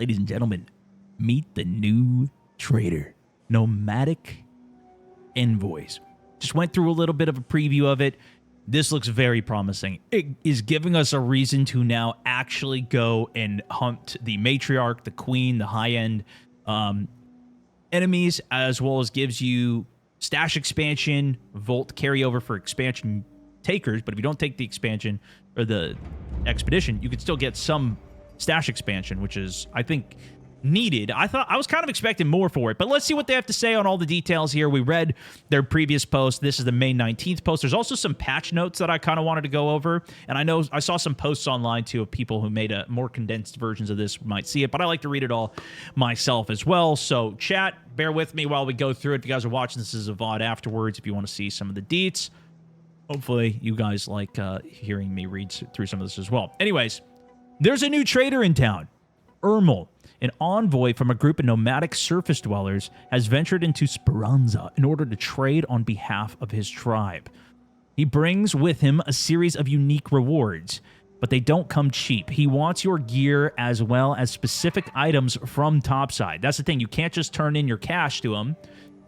Ladies and gentlemen, meet the new trader, Nomadic Envoys. Just went through a little bit of a preview of it. This looks very promising. It is giving us a reason to now actually go and hunt the matriarch, the queen, the high-end enemies, as well as gives you stash expansion, Volt carryover for expansion takers. But if you don't take the expansion or the expedition, you could still get some stash expansion, which is, I think, needed. I was kind of expecting more for it, but let's see what they have to say on all the details here. We read their previous post. This is the May 19th post. There's also some patch notes that I kind of wanted to go over, and I know I saw some posts online too of people who made a more condensed versions of this might see it, but I like to read it all myself as well. So chat, bear with me while we go through it. If you guys are watching this as a VOD afterwards, if you want to see some of the deets, hopefully you guys like hearing me read through some of this as well. Anyways, there's a new trader in town. Ermel, an envoy from a group of nomadic surface dwellers, has ventured into Speranza in order to trade on behalf of his tribe. He brings with him a series of unique rewards, but they don't come cheap. He wants your gear as well as specific items from Topside. That's the thing. You can't just turn in your cash to him.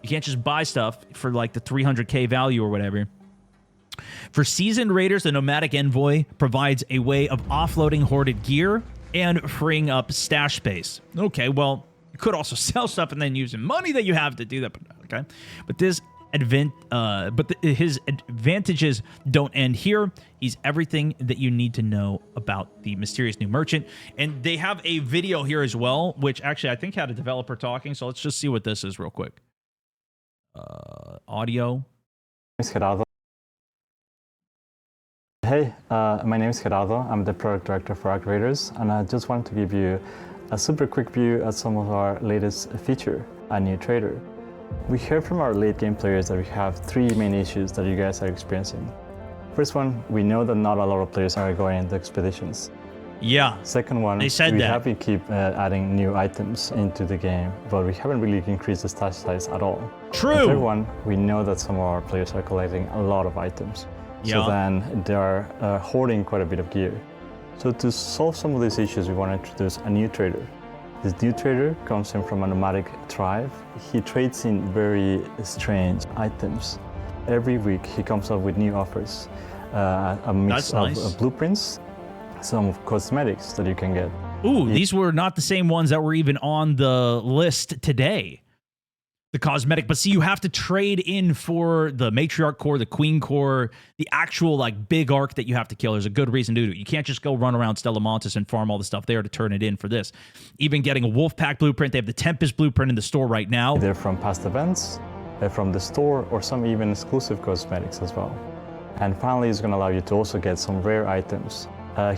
You can't just buy stuff for like the 300k value or whatever. For seasoned raiders, the Nomadic Envoy provides a way of offloading hoarded gear and freeing up stash space. Okay, well, you could also sell stuff and then use the money that you have to do that. But okay, but his advantages don't end here. He's everything that you need to know about the mysterious new merchant. And they have a video here as well, which actually I think had a developer talking. So let's just see what this is real quick. Audio. Hey, my name is Gerardo. I'm the product director for Aggregators, and I just wanted to give you a super quick view at some of our latest feature, a new trader. We heard from our late game players that we have three main issues that you guys are experiencing. First one, we know that not a lot of players are going into expeditions. Yeah. Second one, they said we have to keep adding new items into the game, but we haven't really increased the stash size at all. True. The third one, we know that some of our players are collecting a lot of items. So then they are hoarding quite a bit of gear. So to solve some of these issues, we want to introduce a new trader. This new trader comes in from a nomadic tribe. He trades in very strange items. Every week he comes up with new offers, a mix of blueprints, some cosmetics that you can get. Ooh, these were not the same ones that were even on the list today. The cosmetic, but see, you have to trade in for the matriarch core, the queen core, the actual like big arc that you have to kill. There's a good reason to do it. You can't just go run around StoneMountain and farm all the stuff there to turn it in for this. Even getting a wolf pack blueprint, they have the Tempest blueprint in the store right now. They're from past events, from the store, or some even exclusive cosmetics as well. And finally, it's going to allow you to also get some rare items.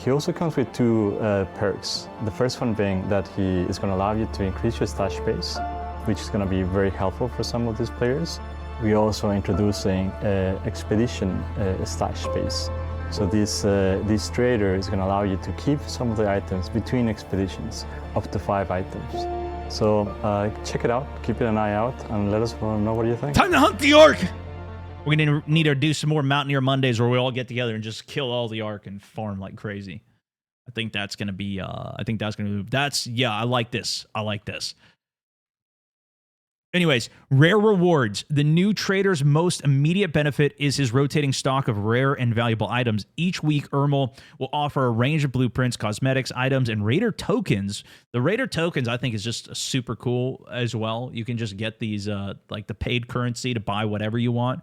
He also comes with two perks. The first one being that he is going to allow you to increase your stash space, which is going to be very helpful for some of these players. We're also introducing expedition stash space. So this trader is going to allow you to keep some of the items between expeditions, up to 5 items. So check it out, keep an eye out, and let us know what you think. Time to hunt the Ark! We're going to need to do some more Mountaineer Mondays where we all get together and just kill all the Ark and farm like crazy. I think that's going to be, yeah, I like this. I like this. Anyways, rare rewards. The new trader's most immediate benefit is his rotating stock of rare and valuable items. Each week, Ermel will offer a range of blueprints, cosmetics, items, and raider tokens. The raider tokens, I think, is just super cool as well. You can just get these, like the paid currency to buy whatever you want.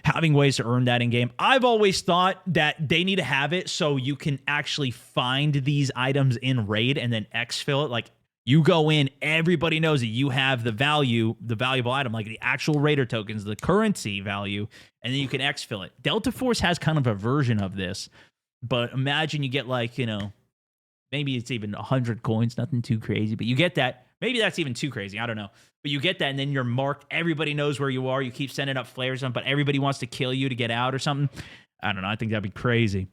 Having ways to earn that in-game. I've always thought that they need to have it so you can actually find these items in raid and then exfil it. Like, you go in, everybody knows that you have the valuable item, like the actual raider tokens, the currency value, and then you can exfil it. Delta Force has kind of a version of this, but imagine you get like, you know, maybe it's even 100 coins, nothing too crazy, but you get that. Maybe that's even too crazy, I don't know. But you get that, and then you're marked. Everybody knows where you are. You keep sending up flares on, but everybody wants to kill you to get out or something. I don't know. I think that'd be crazy.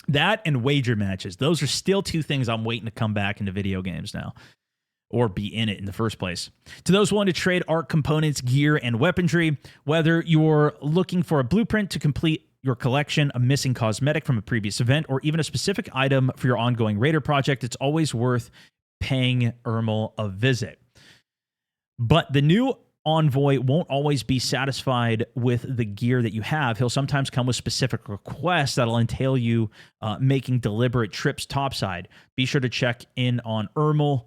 That and wager matches. Those are still two things I'm waiting to come back into video games now, or be in it in the first place. To those wanting to trade art components, gear, and weaponry, whether you're looking for a blueprint to complete your collection, a missing cosmetic from a previous event, or even a specific item for your ongoing raider project, it's always worth paying Ermel a visit. But the new envoy won't always be satisfied with the gear that you have. He'll sometimes come with specific requests that'll entail you making deliberate trips topside. Be sure to check in on Ermel.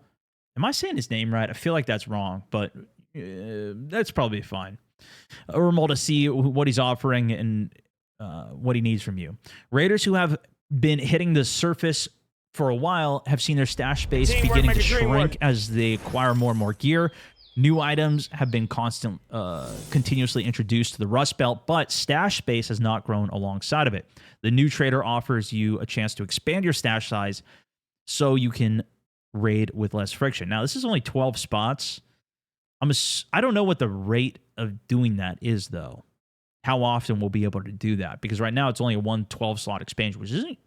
Am I saying his name right? I feel like that's wrong, but that's probably fine. Ermel, to see what he's offering and what he needs from you. Raiders who have been hitting the surface for a while have seen their stash space beginning to shrink as they acquire more and more gear. New items have been continuously introduced to the Rust Belt, but stash space has not grown alongside of it. The new trader offers you a chance to expand your stash size so you can raid with less friction. Now, this is only 12 spots. I don't know what the rate of doing that is, though. How often we'll be able to do that? Because right now it's only a 112 slot expansion, which isn't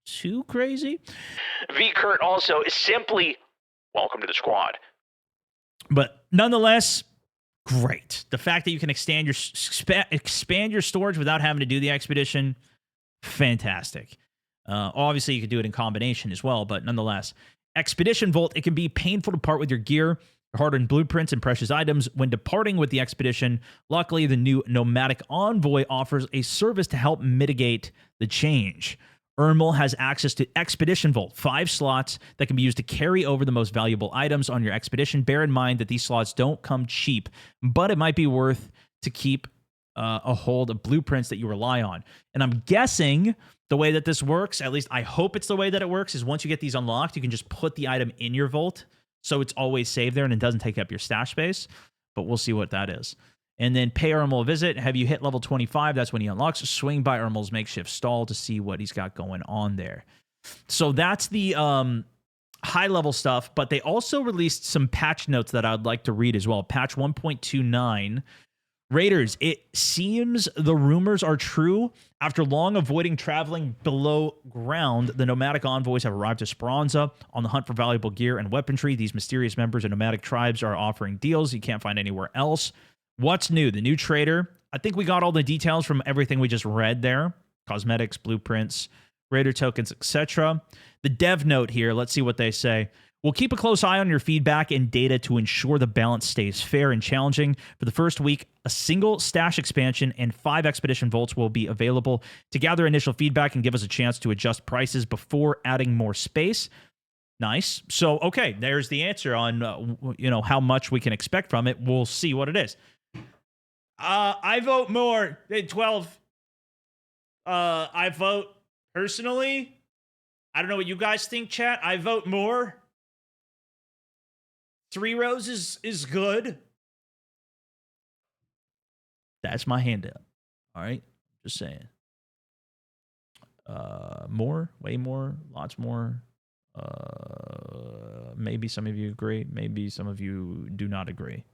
too crazy. V. Kurt also is simply welcome to the squad. But nonetheless, great. The fact that you can expand your storage without having to do the expedition, fantastic. Obviously, you could do it in combination as well, but nonetheless. Expedition Vault, it can be painful to part with your gear, hard-earned blueprints, and precious items when departing with the expedition. Luckily, the new Nomadic Envoy offers a service to help mitigate the change. Ermel has access to Expedition Vault, 5 slots that can be used to carry over the most valuable items on your expedition. Bear in mind that these slots don't come cheap, but it might be worth to keep a hold of blueprints that you rely on. And I'm guessing the way that this works, at least I hope it's the way that it works, is once you get these unlocked, you can just put the item in your vault, so it's always saved there and it doesn't take up your stash space. But we'll see what that is. And then pay Ermel a visit. Have you hit level 25? That's when he unlocks. Swing by Ermel's makeshift stall to see what he's got going on there. So that's the high-level stuff, but they also released some patch notes that I'd like to read as well. Patch 1.29. Raiders, it seems the rumors are true. After long avoiding traveling below ground, the nomadic envoys have arrived to Speranza on the hunt for valuable gear and weaponry. These mysterious members of nomadic tribes are offering deals you can't find anywhere else. What's new? The new trader. I think we got all the details from everything we just read there. Cosmetics, blueprints, raider tokens, etc. The dev note here, let's see what they say. We'll keep a close eye on your feedback and data to ensure the balance stays fair and challenging. For the first week, a single stash expansion and 5 expedition vaults will be available to gather initial feedback and give us a chance to adjust prices before adding more space. Nice. So, okay, there's the answer on how much we can expect from it. We'll see what it is. I vote more. 12. I vote personally. I don't know what you guys think, chat. I vote more. 3 rows is good. That's my hand up. All right. Just saying. More, way more, lots more. Maybe some of you agree. Maybe some of you do not agree.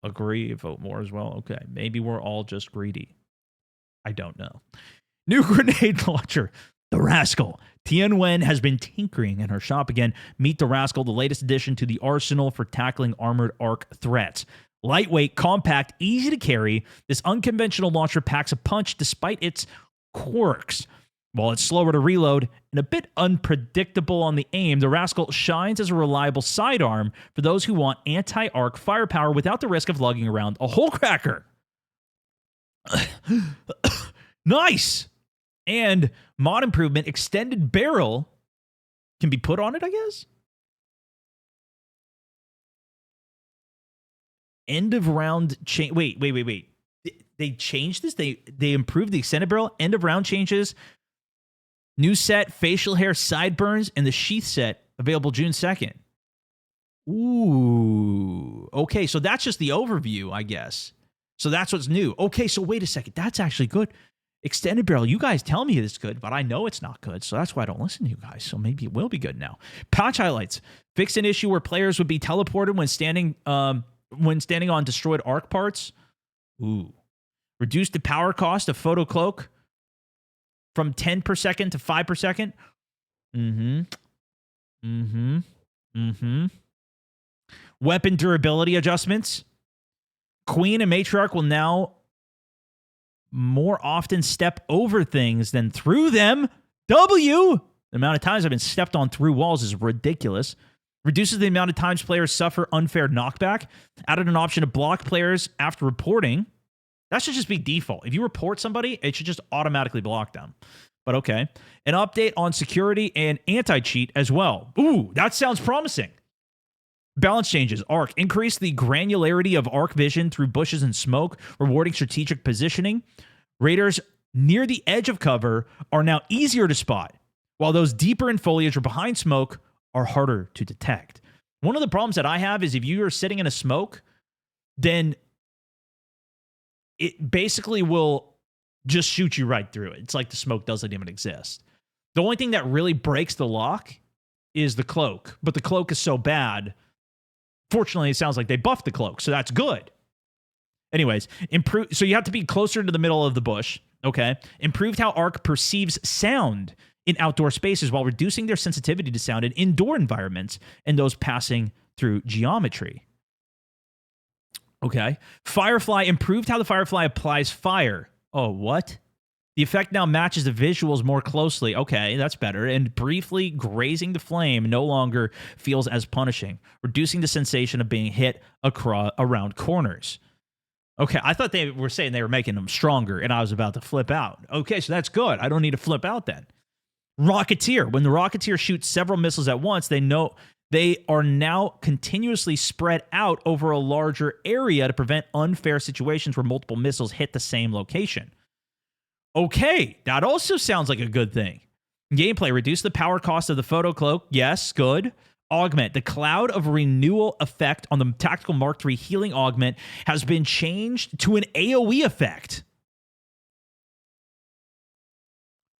Agree, vote more as well. Okay. Maybe we're all just greedy. I don't know. New grenade launcher. The Rascal. Tien Wen has been tinkering in her shop again. Meet the Rascal, the latest addition to the arsenal for tackling armored arc threats. Lightweight, compact, easy to carry, this unconventional launcher packs a punch despite its quirks. While it's slower to reload and a bit unpredictable on the aim, the Rascal shines as a reliable sidearm for those who want anti-arc firepower without the risk of lugging around a hole cracker. Nice! And mod improvement, extended barrel can be put on it, I guess? End of round change. Wait. They changed this? They improved the extended barrel? End of round changes. New set, facial hair sideburns, and the sheath set available June 2nd. Ooh. Okay, so that's just the overview, I guess. So that's what's new. Okay, so wait a second. That's actually good. Extended barrel, you guys tell me it's good, but I know it's not good, so that's why I don't listen to you guys. So maybe it will be good now. Patch highlights. Fixed an issue where players would be teleported when standing on destroyed arc parts. Ooh. Reduced the power cost of photo cloak from 10 per second to 5 per second. Weapon durability adjustments. Queen and Matriarch will now more often step over things than through them. The amount of times I've been stepped on through walls is ridiculous. Reduces the amount of times players suffer unfair knockback. Added an option to block players after reporting. That should just be default. If you report somebody, it should just automatically block them. But okay. An update on security and anti-cheat as well. Ooh, that sounds promising. Balance changes. Arc. Increase the granularity of arc vision through bushes and smoke, rewarding strategic positioning. Raiders near the edge of cover are now easier to spot, while those deeper in foliage or behind smoke are harder to detect. One of the problems that I have is if you are sitting in a smoke, then it basically will just shoot you right through it. It's like the smoke doesn't even exist. The only thing that really breaks the lock is the cloak, but the cloak is so bad. Fortunately, it sounds like they buffed the cloak, so that's good. Anyways, so you have to be closer to the middle of the bush, okay? Improved how Arc perceives sound in outdoor spaces while reducing their sensitivity to sound in indoor environments and those passing through geometry. Okay. Firefly improved how the Firefly applies fire. Oh, what? The effect now matches the visuals more closely. Okay, that's better. And briefly grazing the flame no longer feels as punishing, reducing the sensation of being hit around corners. Okay, I thought they were saying they were making them stronger, and I was about to flip out. Okay, so that's good. I don't need to flip out then. Rocketeer. When the Rocketeer shoots several missiles at once, they know they are now continuously spread out over a larger area to prevent unfair situations where multiple missiles hit the same location. Okay, that also sounds like a good thing. Gameplay. Reduce the power cost of the photo cloak. Yes, good. Augment. The cloud of renewal effect on the Tactical Mark III healing augment has been changed to an AoE effect.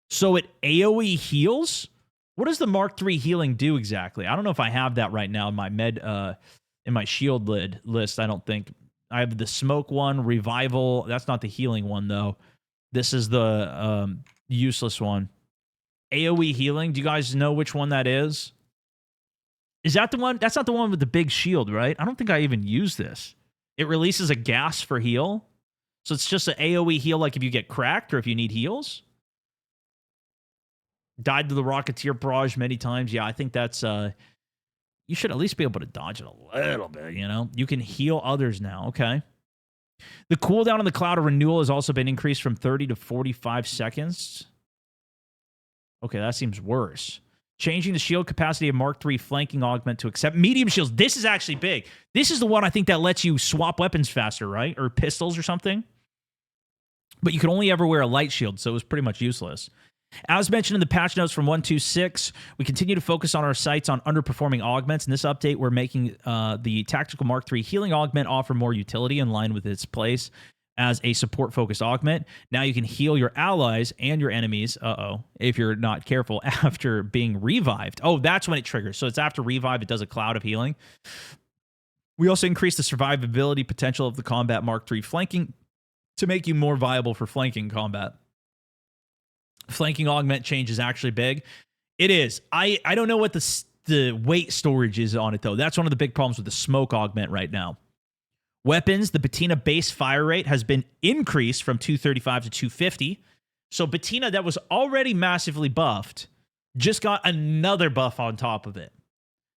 So it AoE heals? What does the Mark III healing do exactly? I don't know if I have that right now in my in my shield list. I don't think. I have the smoke one, revival. That's not the healing one though. This is the useless one. AoE healing. Do you guys know which one that is? Is that the one? That's not the one with the big shield, right? I don't think I even use this. It releases a gas for heal. So it's just an AoE heal like if you get cracked or if you need heals. Died to the Rocketeer barrage many times. Yeah, I think that's... you should at least be able to dodge it a little bit, you know? You can heal others now. Okay. The cooldown on the Cloud of Renewal has also been increased from 30 to 45 seconds. Okay, that seems worse. Changing the shield capacity of Mark III flanking augment to accept medium shields. This is actually big. This is the one I think that lets you swap weapons faster, right? Or pistols or something. But you can only ever wear a light shield, so it was pretty much useless. As mentioned in the patch notes from 1.2.6, we continue to focus on our sights on underperforming augments. In this update, we're making the Tactical Mark III healing augment offer more utility in line with its place as a support-focused augment. Now you can heal your allies and your enemies, if you're not careful, after being revived. Oh, that's when it triggers. So it's after revive, it does a cloud of healing. We also increase the survivability potential of the Combat Mark III flanking to make you more viable for flanking combat. Flanking augment change is actually big. It is. I don't know what the weight storage is on it, though. That's one of the big problems with the smoke augment right now. Weapons, the Patina base fire rate has been increased from 235 to 250. So Patina, that was already massively buffed, just got another buff on top of it.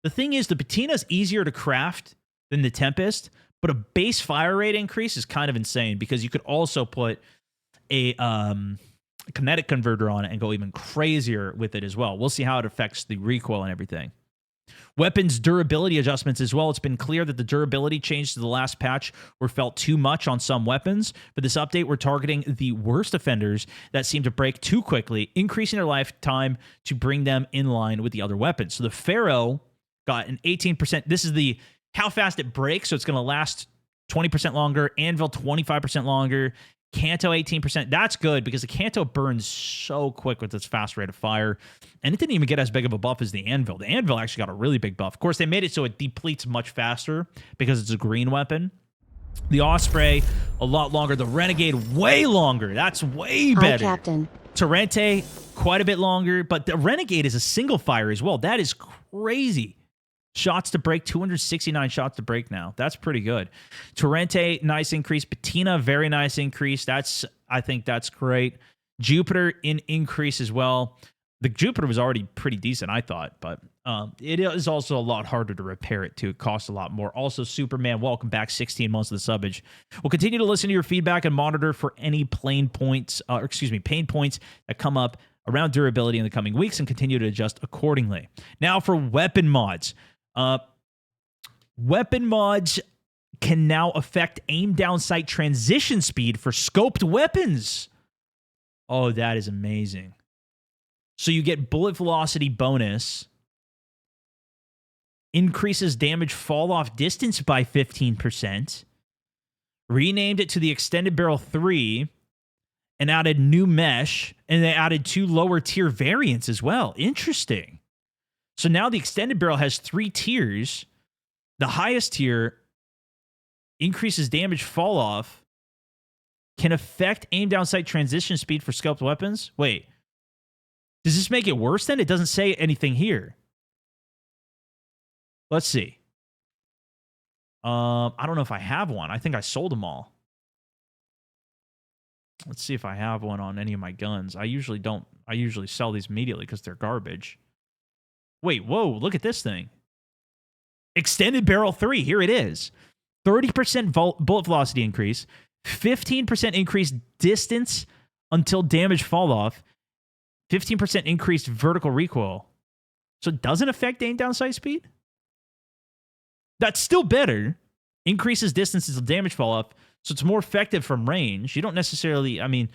The thing is, the Patina is easier to craft than the Tempest, but a base fire rate increase is kind of insane because you could also put a kinetic converter on it and go even crazier with it as well. We'll see how it affects the recoil and everything. Weapons durability adjustments as well. It's been clear that the durability changes to the last patch were felt too much on some weapons. For this update, we're targeting the worst offenders that seem to break too quickly, increasing their lifetime to bring them in line with the other weapons. So the Pharaoh got an 18%. This is the how fast it breaks, so it's going to last 20% longer. Anvil, 25% longer. Kanto 18%. That's good because the Kanto burns so quick with its fast rate of fire. And it didn't even get as big of a buff as the Anvil. The Anvil actually got a really big buff. Of course, they made it so it depletes much faster because it's a green weapon. The Osprey, a lot longer. The Renegade, way longer. That's way better. Hi, Captain. Torrente, quite a bit longer. But the Renegade is a single fire as well. That is crazy. Shots to break, 269 shots to break now. That's pretty good. Torrente, nice increase. Patina, very nice increase. I think that's great. Jupiter in increase as well. The Jupiter was already pretty decent, I thought, but it is also a lot harder to repair it, too. It costs a lot more. Also, Superman, welcome back. 16 months of the subbage. We'll continue to listen to your feedback and monitor for any pain points that come up around durability in the coming weeks and continue to adjust accordingly. Now for weapon mods. Weapon mods can now affect aim down sight transition speed for scoped weapons. Oh, that is amazing. So you get bullet velocity bonus, increases damage fall off distance by 15%, renamed it to the Extended Barrel 3, and added new mesh, and they added 2 lower tier variants as well. Interesting. So now the Extended Barrel has 3 tiers. The highest tier increases damage fall off, can affect aim down sight transition speed for scoped weapons. Wait. Does this make it worse then? It doesn't say anything here. Let's see. I don't know if I have one. I think I sold them all. Let's see if I have one on any of my guns. I usually don't. I usually sell these immediately because they're garbage. Wait, whoa, look at this thing. Extended Barrel 3, here it is. 30% bullet velocity increase, 15% increased distance until damage fall off, 15% increased vertical recoil. So it doesn't affect aim down sight speed? That's still better. Increases distance until damage fall off. So it's more effective from range. You don't necessarily, I mean,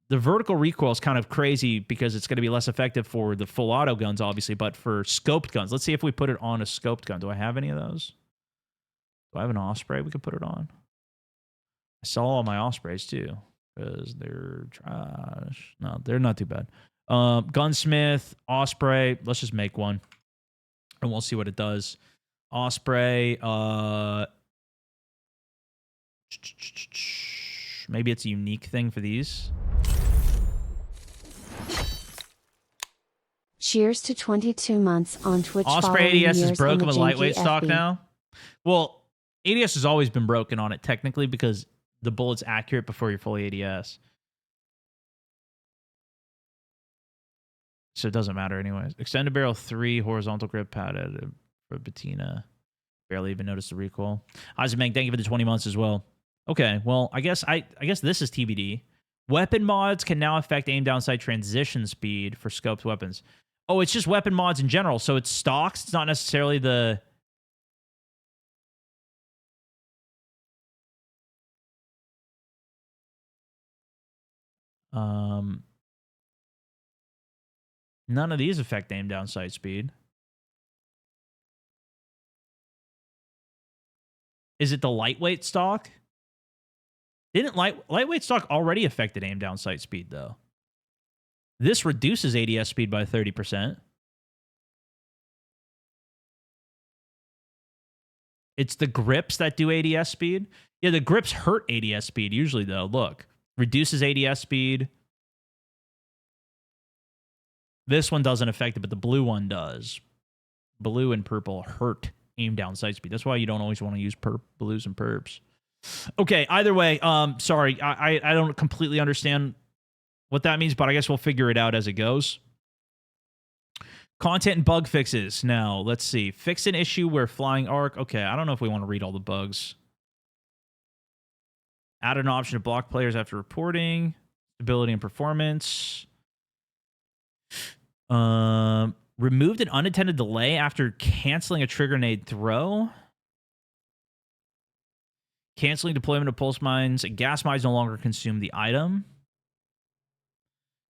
the vertical recoil is kind of crazy because it's going to be less effective for the full auto guns, obviously, but for scoped guns, let's see if we put it on a scoped gun. Do I have any of those? Do I have an Osprey we could put it on? I sell all my Ospreys too because they're trash. No, they're not too bad. Gunsmith, Osprey. Let's just make one and we'll see what it does. Osprey. Maybe it's a unique thing for these. Cheers to 22 months on Twitch. Osprey ADS is broken with lightweight stock FB. now. Well, ADS has always been broken on it technically because the bullet's accurate before you're fully ADS. So it doesn't matter anyways. Extended Barrel 3, horizontal grip padded for Bettina. Barely even noticed the recoil. Isaac, thank you for the 20 months as well. Okay, well, I guess this is TBD. Weapon mods can now affect aim down sight transition speed for scoped weapons. Oh, it's just weapon mods in general. So it's stocks. It's not necessarily the... None of these affect aim down sight speed. Is it the lightweight stock? Didn't lightweight stock already affected aim down sight speed, though? This reduces ADS speed by 30%. It's the grips that do ADS speed. Yeah, the grips hurt ADS speed usually, though. Look, reduces ADS speed. This one doesn't affect it, but the blue one does. Blue and purple hurt aim down sight speed. That's why you don't always want to use blues and perps. Okay, either way, sorry, I don't completely understand what that means, but I guess we'll figure it out as it goes. Content and bug fixes. Now, let's see. Fix an issue where flying arc. Okay, I don't know if we want to read all the bugs. Add an option to block players after reporting. Stability and performance. Removed an unintended delay after canceling a trigger nade throw. Canceling deployment of pulse mines. Gas mines no longer consume the item.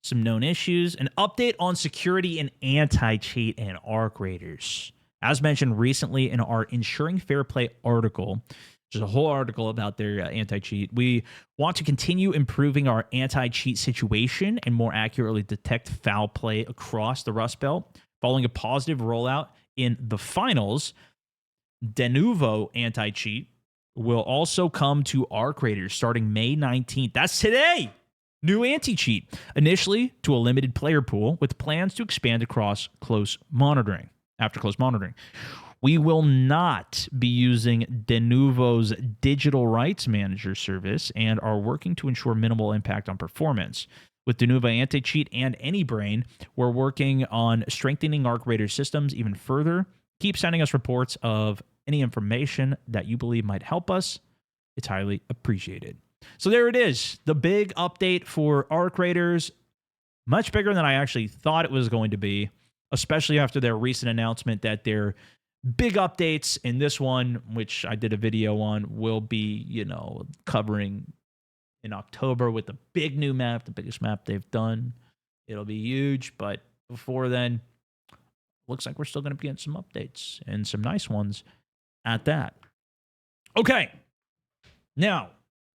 Some known issues. An update on security and anti-cheat and arc raiders. As mentioned recently in our Ensuring Fair Play article, there's a whole article about their anti-cheat. We want to continue improving our anti-cheat situation and more accurately detect foul play across the Rust Belt. Following a positive rollout in the finals, de novo anti-cheat will also come to arc raiders starting May 19th. That's today! New anti-cheat, initially to a limited player pool with plans to expand across close monitoring. After close monitoring, we will not be using de novo's digital rights manager service and are working to ensure minimal impact on performance. With Denuva Anti-Cheat and AnyBrain, we're working on strengthening Arc Raider systems even further. Keep sending us reports of any information that you believe might help us. It's highly appreciated. So there it is, the big update for Arc Raiders. Much bigger than I actually thought it was going to be, especially after their recent announcement that their big updates in this one, which I did a video on, will be, covering in October with the big new map, the biggest map they've done. It'll be huge, but before then, looks like we're still going to be getting some updates and some nice ones at that. Okay. Now,